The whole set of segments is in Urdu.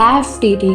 FTT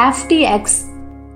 FTX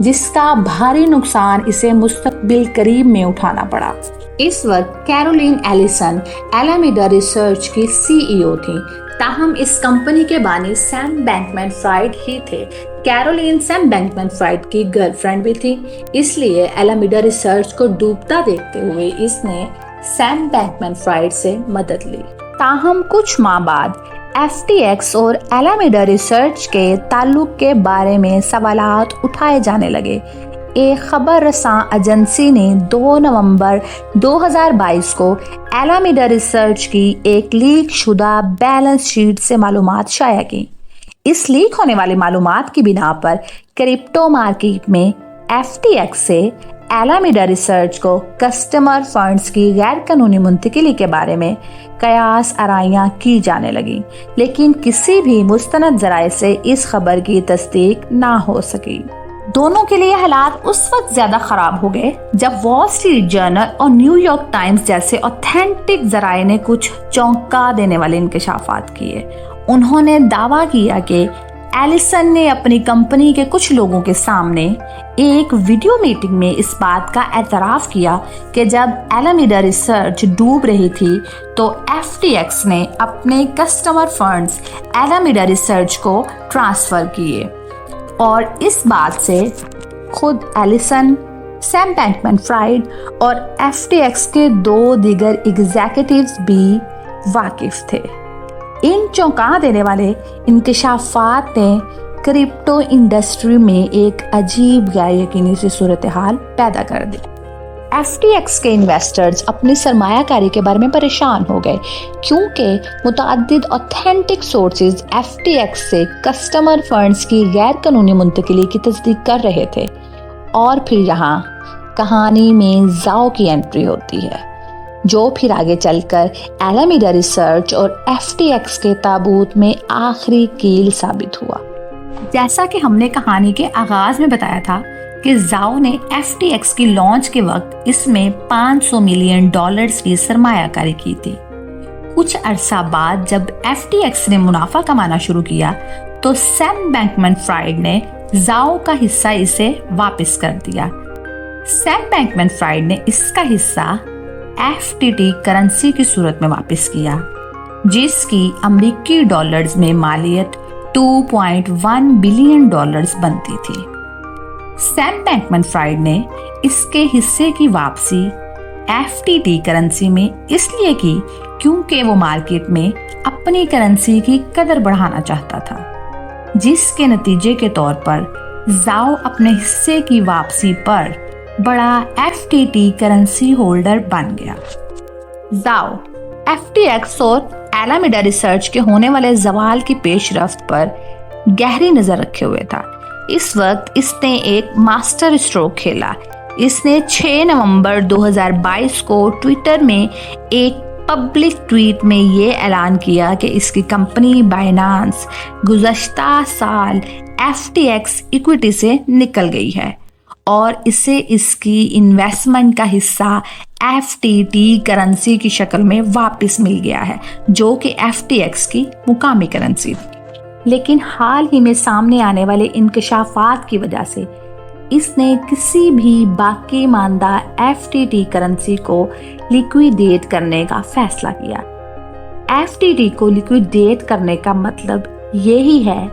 جس کا بھاری نقصان اسے مستقبل قریب میں اٹھانا پڑا۔ اس وقت کیرولین ایلیسن الامیڈا ریسرچ کی CEO تھی، تاہم اس کمپنی کے بانی سیم بینکمین فرائڈ ہی تھے۔ کیرولین سیم بینکمین فرائڈ کی گرل فرینڈ بھی تھی، اس لیے الامیڈا ریسرچ کو ڈوبتا دیکھتے ہوئے اس نے سیم بینکمین فرائڈ سے مدد لی۔ تاہم کچھ ماہ بعد FTX اور الامیڈا ریسرچ کے تعلق کے بارے میں سوالات اٹھائے جانے لگے۔ ایک خبر رساں ایجنسی نے 2 نومبر 2022 کو الامیڈا ریسرچ کی ایک لیک شدہ بیلنس شیٹ سے معلومات شائع کی۔ اس لیک ہونے والی معلومات کی بنا پر کرپٹو مارکیٹ میں FTX سے الامیڈا ریسرچ کو کسٹمر فنڈز کی غیر قانونی منتقلی کے بارے میں قیاس آرائیاں کی جانے لگیں، لیکن کسی بھی مستند ذرائع سے اس خبر کی تصدیق نہ ہو سکی۔ دونوں کے لیے حالات اس وقت زیادہ خراب ہو گئے جب وال اسٹریٹ جرنل اور نیو یارک ٹائمز جیسے اوتھینٹک ذرائع نے کچھ چونکا دینے والے انکشافات کیے۔ انہوں نے دعویٰ کیا کہ ایلیسن نے اپنی کمپنی کے کچھ لوگوں کے سامنے ایک ویڈیو میٹنگ میں اس بات کا اعتراف کیا کہ جب الامیڈا ریسرچ ڈوب رہی تھی تو FTX نے اپنے کسٹمر فنڈز الامیڈا ریسرچ کو ٹرانسفر کیے، اور اس بات سے خود ایلیسن، سیم بینکمین فرائڈ اور FTX کے 2 دیگر ایگزیکٹوز بھی واقف تھے۔ ان چونکا دینے والے انکشافات نے کرپٹو انڈسٹری میں ایک عجیب غیر یقینی سی صورتحال پیدا کر دی۔ FTX کے انویسٹرز اپنی سرمایہ کاری کے بارے میں پریشان ہو گئے، کیونکہ متعدد اوتھینٹک سورسز FTX سے کسٹمر فنڈز کی غیر قانونی منتقلی کی تصدیق کر رہے تھے۔ اور پھر یہاں کہانی میں زاؤ کی انٹری ہوتی ہے، جو پھر آگے چل کر الامیڈا ریسرچ اور FTX کے تابوت میں آخری کیل ثابت ہوا۔ جیسا کہ ہم نے کہانی کے آغاز میں بتایا تھا کہ زاؤ نے FTX کی لانچ کے وقت اس میں $500 ملین کی سرمایہ کاری کی تھی۔ کچھ عرصہ بعد جب FTX نے منافع کمانا شروع کیا تو سیم بینکمین فرائڈ نے زاؤ کا حصہ اسے واپس کر دیا۔ سیم بینکمین فرائڈ نے اس کا حصہ FTT کرنسی کی صورت میں واپس کیا، جس کی امریکی ڈالرز میں مالیت $2.1 بلین بنتی تھی۔ سیم بینکمین فرائڈ نے اس کے حصے کی واپسی FTT کرنسی میں اس لیے کی کیونکہ وہ مارکیٹ میں اپنی کرنسی کی قدر بڑھانا چاہتا تھا، جس کے نتیجے کے طور پر زاؤ اپنے حصے کی واپسی پر بڑا FTT کرنسی ہولڈر بن گیا۔ زاؤ FTX اور الامیڈا ریسرچ کے ہونے والے زوال کی پیش رفت پر گہری نظر رکھے ہوئے تھا۔ اس وقت اس نے ایک ماسٹر اسٹروک کھیلا۔ اس نے 6 نومبر 2022 کو ٹویٹر میں ایک پبلک ٹویٹ میں یہ اعلان کیا کہ اس کی کمپنی بائنانس گزشتہ سال FTX ایکویٹی سے نکل گئی ہے اور اسے اس کی انویسٹمنٹ کا حصہ FTT کرنسی کی شکل میں واپس مل گیا ہے، جو کہ FTX کی مقامی کرنسی تھی۔ لیکن حال ہی میں سامنے آنے والے انکشافات کی وجہ سے اس نے کسی بھی باقی ماندہ FTT کرنسی کو لیکویڈیٹ کرنے کا فیصلہ کیا۔ FTT کو لیکویڈیٹ کرنے کا مطلب یہی ہے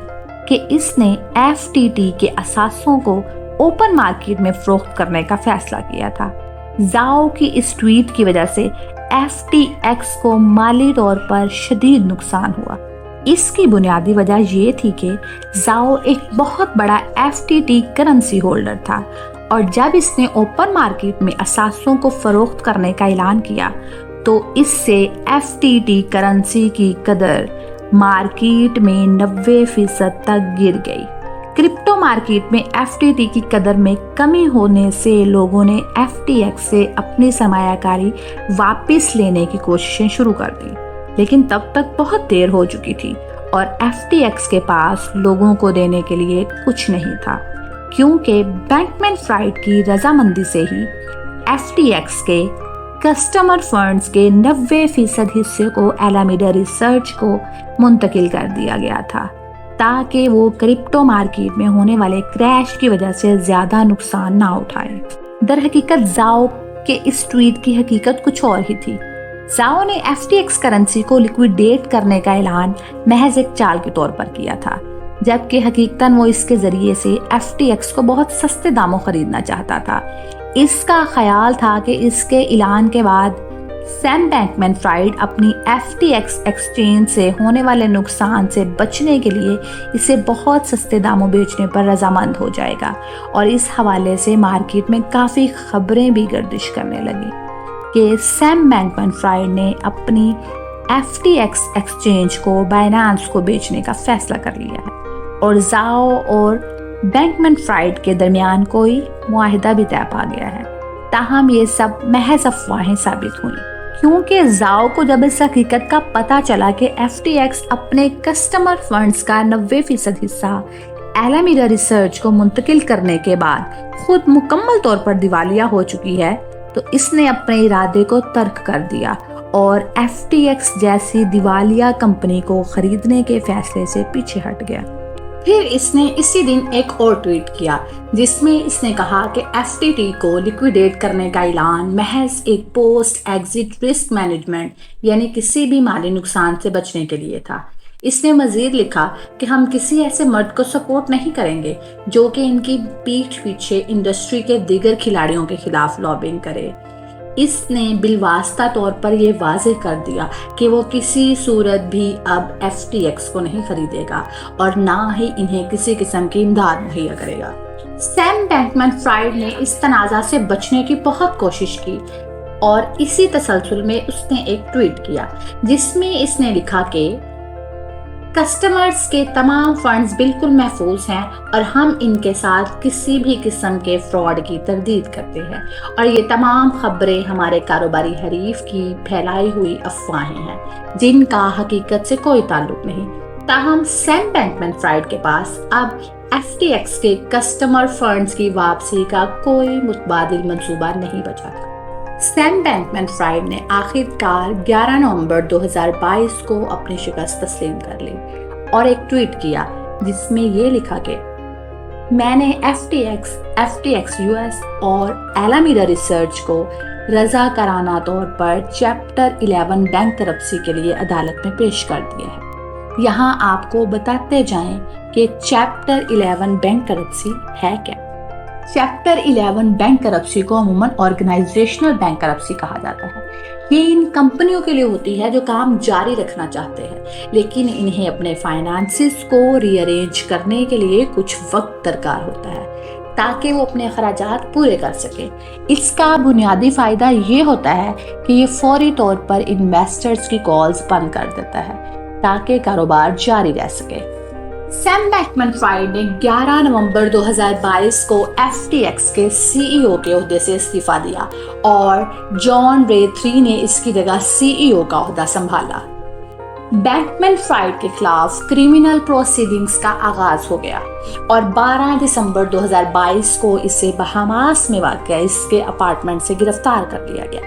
کہ اس نے FTT کے اثاثوں کو اوپن مارکیٹ میں فروخت کرنے کا فیصلہ کیا تھا۔ زاؤ کی اس ٹویٹ کی وجہ سے FTX کو مالی طور پر شدید نقصان ہوا۔ اس کی بنیادی وجہ یہ تھی کہ زاؤ ایک بہت بڑا FTT کرنسی ہولڈر تھا، اور جب اس نے اوپن مارکیٹ میں اثاثوں کو فروخت کرنے کا اعلان کیا تو اس سے FTT کرنسی کی قدر مارکیٹ میں 90% تک گر گئی۔ کرپٹو مارکیٹ میں FTT کی قدر میں کمی ہونے سے لوگوں نے FTX سے اپنی سرمایہ کاری واپس لینے کی کوششیں شروع کر دی، لیکن تب تک بہت دیر ہو چکی تھی اور FTX کے پاس لوگوں کو دینے کے لیے کچھ نہیں تھا، کیونکہ بینکمین فرائڈ کی رضامندی سے ہی FTX کے کسٹمر فنڈز کے 90% حصے کو الامیڈا ریسرچ کو منتقل کر دیا گیا تھا۔ تاکہ وہ کرپٹو مارکیٹ میں ہونے والے کریش کی وجہ سے زیادہ نقصان نہ اٹھائے۔ در حقیقت زاؤ کے اس ٹویٹ کی حقیقت کچھ اور ہی تھی۔ زاؤ نے FTX کرنسی کو لیکویڈیٹ کرنے کا اعلان محض ایک چال کے طور پر کیا تھا، جبکہ حقیقتاً وہ اس کے ذریعے سے FTX کو بہت سستے داموں خریدنا چاہتا تھا۔ اس کا خیال تھا کہ اس کے اعلان کے بعد سیم بینکمین فرائڈ اپنی FTX ایکسچینج سے ہونے والے نقصان سے بچنے کے لیے اسے بہت سستے داموں بیچنے پر رضامند ہو جائے گا، اور اس حوالے سے مارکیٹ میں کافی خبریں بھی گردش کرنے لگیں کہ سیم بینکمین فرائڈ نے اپنی FTX ایکسچینج کو بائنانس کو بیچنے کا فیصلہ کر لیا ہے، اور زاؤ اور بینکمین فرائڈ کے درمیان کوئی معاہدہ بھی طے پا گیا ہے۔ تاہم یہ سب محض افواہیں ثابت ہوئیں، کیونکہ زاؤ کو جب اس حقیقت کا پتہ چلا کہ FTX اپنے کسٹمر فنڈز کا 90% حصہ ایلامیڈا ریسرچ کو منتقل کرنے کے بعد خود مکمل طور پر دیوالیہ ہو چکی ہے، تو اس نے اپنے ارادے کو ترک کر دیا اور FTX جیسی دیوالیہ کمپنی کو خریدنے کے فیصلے سے پیچھے ہٹ گیا۔ پھر اس نے اسی دن ایک اور ٹویٹ کیا جس میں اس نے کہا کہ FTT کو لیکویڈیٹ کرنے کا اعلان محض ایک پوسٹ ایگزٹ رسک مینجمنٹ، یعنی کسی بھی مالی نقصان سے بچنے کے لیے تھا۔ اس نے مزید لکھا کہ ہم کسی ایسے مرد کو سپورٹ نہیں کریں گے جو کہ ان کی پیٹھ پیچھے انڈسٹری کے دیگر کھلاڑیوں کے خلاف لابنگ کرے۔ اس نے بالواسطہ طور پر یہ واضح کر دیا کہ وہ کسی صورت بھی اب FTX کو نہیں خریدے گا اور نہ ہی انہیں کسی قسم کی امداد مہیا کرے گا۔ سیم بینکمین فرائڈ نے اس تنازع سے بچنے کی بہت کوشش کی، اور اسی تسلسل میں اس نے ایک ٹویٹ کیا جس میں اس نے لکھا کہ کسٹمرز کے تمام فنڈز بالکل محفوظ ہیں اور ہم ان کے ساتھ کسی بھی قسم کے فراڈ کی تردید کرتے ہیں، اور یہ تمام خبریں ہمارے کاروباری حریف کی پھیلائی ہوئی افواہیں ہیں جن کا حقیقت سے کوئی تعلق نہیں۔ تاہم سیم بینکمین فرائڈ کے پاس اب FTX کے کسٹمر فنڈز کی واپسی کا کوئی متبادل منصوبہ نہیں بچا تھا۔ سیم بینکمین فرائڈ نے آخر کار 11 نومبر 2022 کو اپنی شکست تسلیم کر لی اور ایک ٹویٹ کیا جس میں یہ لکھا کہ میں نے FTX US اور ایلامیڈا ریسرچ کو رضاکارانہ طور پر چیپٹر 11 بینک کرپسی کے لیے عدالت میں پیش کر دیا ہے۔ یہاں آپ کو بتاتے جائیں کہ چیپٹر 11 بینک کرپسی ہے کیا۔ چیپٹر 11 بینک کرپسی کو عموماً آرگنائزیشنل بینک کرپسی کہا جاتا ہے۔ یہ ان کمپنیوں کے لیے ہوتی ہے جو کام جاری رکھنا چاہتے ہیں لیکن انہیں اپنے فائنانسز کو ری ارینج کرنے کے لیے کچھ وقت درکار ہوتا ہے تاکہ وہ اپنے اخراجات پورے کر سکیں۔ اس کا بنیادی فائدہ یہ ہوتا ہے کہ یہ فوری طور پر انویسٹرز کی کالز بند کر دیتا ہے تاکہ کاروبار جاری رہ سکے۔ سیم بینکمین فرائڈ نے 11 نومبر 2022 کو FTX کے CEO کے عہدے سے استعفیٰ دیا اور جان رے 3 نے اس کی جگہ CEO کا عہدہ سنبھالا۔ بینکمین فرائڈ کے خلاف کریمنل پروسیڈنگز کا آغاز ہو گیا اور 12 دسمبر 2022 کو اسے بہاماس میں واقع اس کے اپارٹمنٹ سے گرفتار کر لیا گیا۔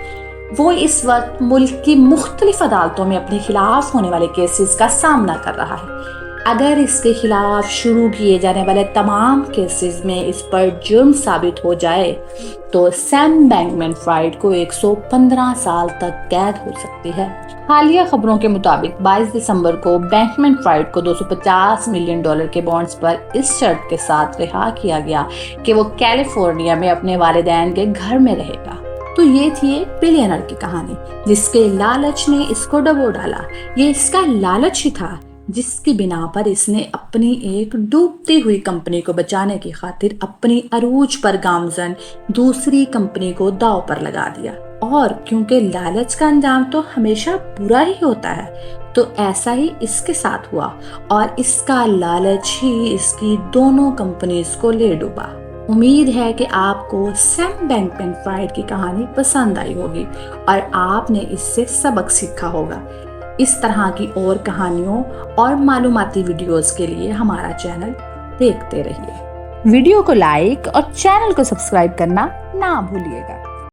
وہ اس وقت ملک کی مختلف عدالتوں میں اپنے خلاف ہونے والے کیسز کا سامنا کر رہا ہے۔ اگر اس کے خلاف شروع کیے جانے والے تمام کیسز میں اس پر جرم ثابت ہو جائے تو سیم بینکمین فرائڈ کو 115 سال تک قید ہو سکتی ہے۔ حالیہ خبروں کے مطابق 22 دسمبر کو بینکمین فرائڈ کو $250 ملین کے بانڈز پر اس شرط کے ساتھ رہا کیا گیا کہ وہ کیلیفورنیا میں اپنے والدین کے گھر میں رہے گا۔ تو یہ تھی ایک بلینئر کی کہانی جس کے لالچ نے اس کو ڈبو ڈالا۔ یہ اس کا لالچ ہی تھا جس کی بنا پر اس نے اپنی ایک ڈوبتی ہوئی کمپنی کو بچانے کی خاطر اپنی عروج پر گامزن دوسری کمپنی کو داؤ پر لگا دیا۔ اور کیونکہ لالچ کا انجام تو ہمیشہ برا ہی ہوتا ہے تو ایسا ہی اس کے ساتھ ہوا اور اس کا لالچ ہی اس کی دونوں کمپنیز کو لے ڈوبا۔ امید ہے کہ آپ کو سیم بینکمین فرائڈ کی کہانی پسند آئی ہوگی اور آپ نے اس سے سبق سیکھا ہوگا۔ اس طرح کی اور کہانیوں اور معلوماتی ویڈیوز کے لیے ہمارا چینل دیکھتے رہیے۔ ویڈیو کو لائک اور چینل کو سبسکرائب کرنا نہ بھولیے گا۔